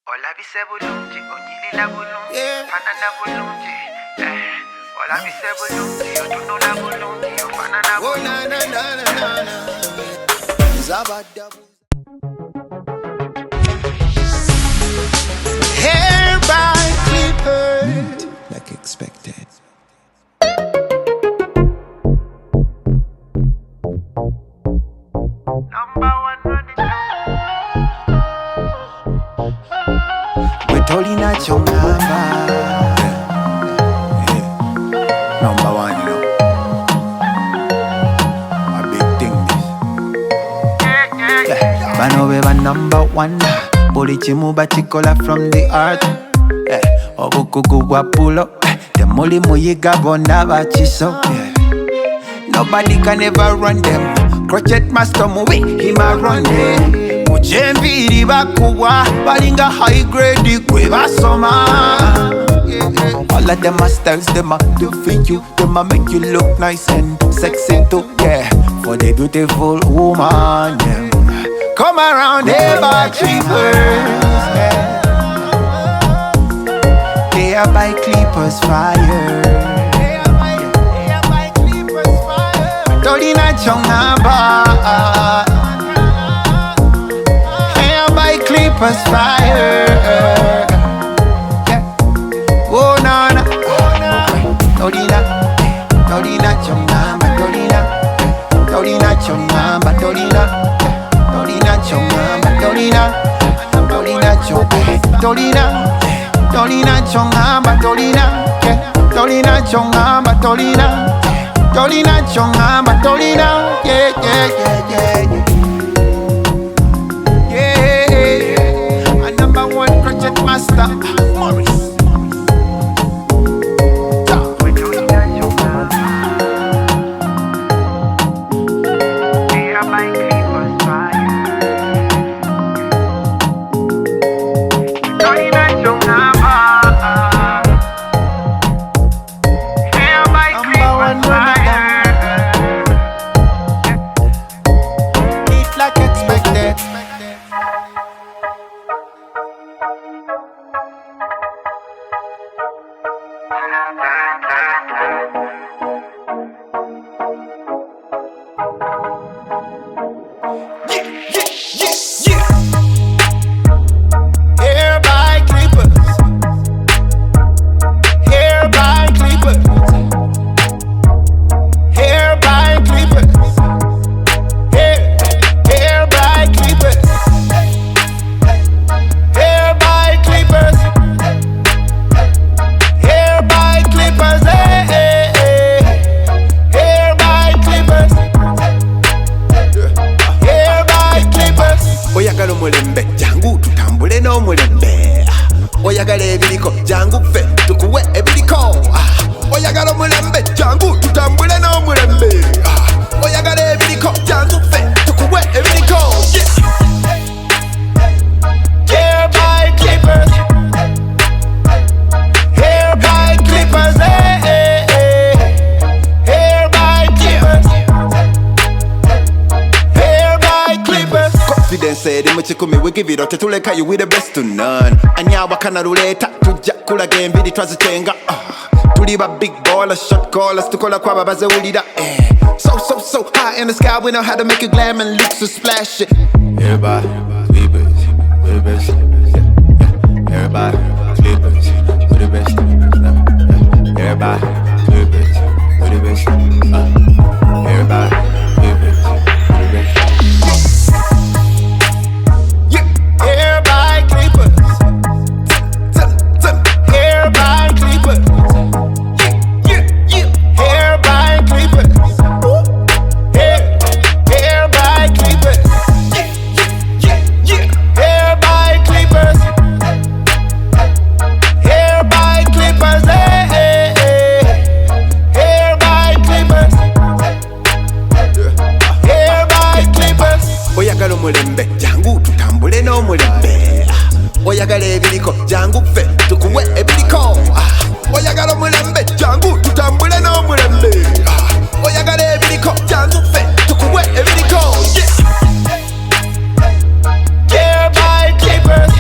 Ola bise bulungi, onyilila bulungi, fanana bulungi. Ola bise bulungi, otunula bulungi, ofanana bulungi. Hair by clippers, like expected. Number one running. We're totally not your number. Number one, you know. A big thing, this. Bano we number one. Bolichimu bachikola from the art. Obukugu wapulo. The moli muyiga bona bachiso. Nobody can ever run them. Crochet master movie, him a run them. Ujembi bakuwa, balinga high grade kwe basoma. All of them are styles, them a do for you. Them a make you look nice and sexy too, yeah. For the beautiful woman, yeah. Come around here by clippers, yeah. They are by clippers fire. Dolina Chongaba, hair by clippers fire. Yeah. Oh no no, Dolina Chongaba, Dolina Chongaba, Dolina Chongaba, Dolina Chongaba, Dolina Chongaba, Dolina, yeah, yeah, yeah, yeah, yeah. Yeah, a number one crochet master, Morris. Jangu tutambule no mulembe. Oyagala ebiriko jangu fe tukuwe ebiriko. Oyagala mulembe jangu tutambule no mulembe. Oyagala ebiriko jangu fe tukuwe ebiriko. Hair by clippers. Hair by clippers. Hair by clippers. Hair by clippers. Confidence said muchikumi we give it out tetuleka you with the best to none. Anyawa kana ruleta tujja kulaga embiri twazitenga. Tuli ba big ballers, shot callers, tukola kwa babaze ulida. So high in the sky, we know how to make it glam and look so splash it. Everybody, clippers, we the best. Everybody, clippers, we the best. Everybody, clippers, we the best. Everybody, clippers, we the best. Hair by clippers. Hair by clippers. Hair by clippers. Hair by clippers. Hair by clippers. Hair by clippers. Hair by clippers. Hair by clippers. Oyagala mulembe jangu tutambule no mulembe. Oyagala ebiriko jangu fe tukuwe ebiriko. Oyagala mulembe jangu tutambule no mulembe. Oyagala ebiriko jangu fe tukuwe ebiriko. Hair by clippers.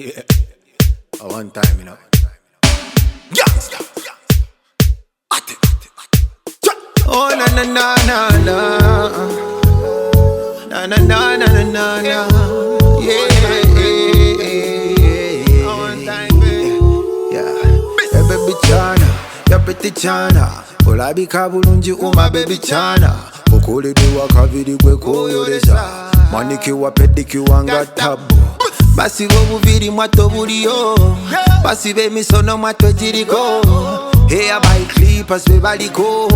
Yeah. One time, you know. Youngster. Oh na na na na na. Na na na na na na. Yeah. One time, baby. Yeah. Hey baby Chana, ya pretty Chana. Olabika bulungi uma baby Chana. Okuliddwa kaviri gwe koyolesa. Manikiwa pedikiwa nga tabu. Basiba obuviri mwato buliyo. Basiba emisono mwato giriko. Hair by clippers we baliko.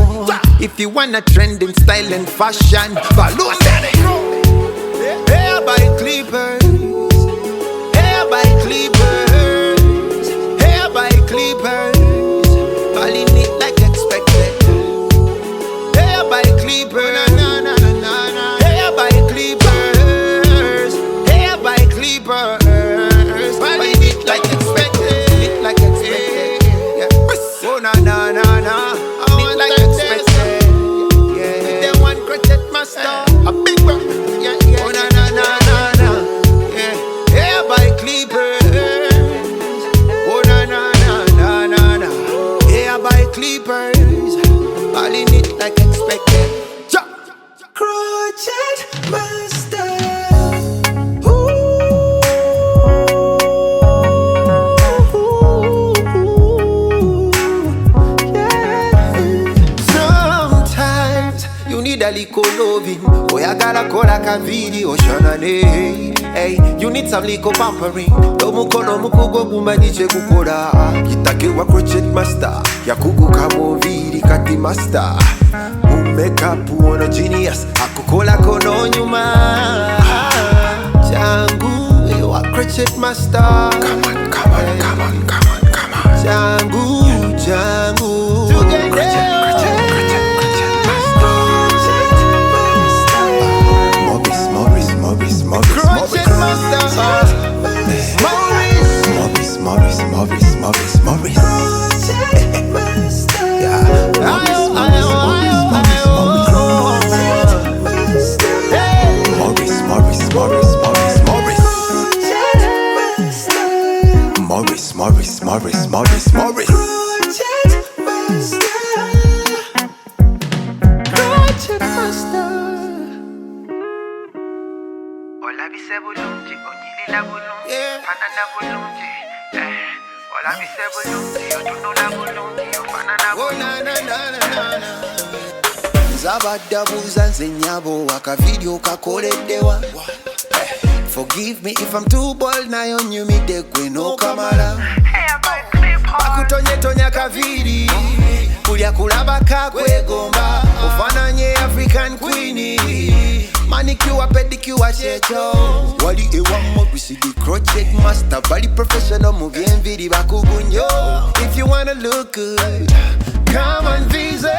If you wanna trend in style and fashion, balloon daddy. Hair by clippers. Hair by clippers. Hair by clippers. Balling it like expected. Hair by clippers. Hair by clippers. Hair by clippers. Balling it like expected. Like expected. Oh na na na na, I like expected. Yeah, they want crochet master, a big one. Yeah, yeah. Oh na na na na na, yeah. Hair by clippers. Oh na na na na na na, hair by clippers. Balling it like expected. Crochet master. You need a little loving. Oyagala kola kaviri oshanane. Hey, you need some little pampering. Domukono mukugo bumanyiche kukola. Kitakiwa crochet master. Yakugu kamoviri kati master. Makeup uono genius. Akukola kono nyuma. Jangu ewa crochet master. Come on, come on, come on, come on, come on. Jangu, jangu. Together. Morris. Crochet master. Ola bise bulungi, onyilila bulungi, fanana bulungi. Ola bise bulungi, otunula bulungi, ofanana bulungi. Zabadabuza nze nyabo akavideo kakoleddewa. Forgive me if I'm too bold, nayo nyumide gwe no kamala. Bakutonye kaviri, kulya kulaba kakwegomba. Ofananye African queenie, manicure pedicure checho. Wali ewamo bisidi crochet master, bali professional mu byenviri bakugunyo. If you wanna look good, come and visit.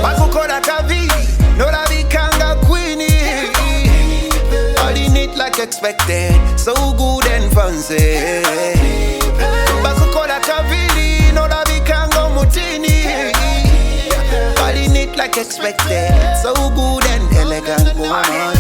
Bakukola kaviri, no la bikanga queenie. Balling it like expected, so good and fancy. Bakukola kaviri, no la bikango mutini. Balling it like expected, so good and elegant woman.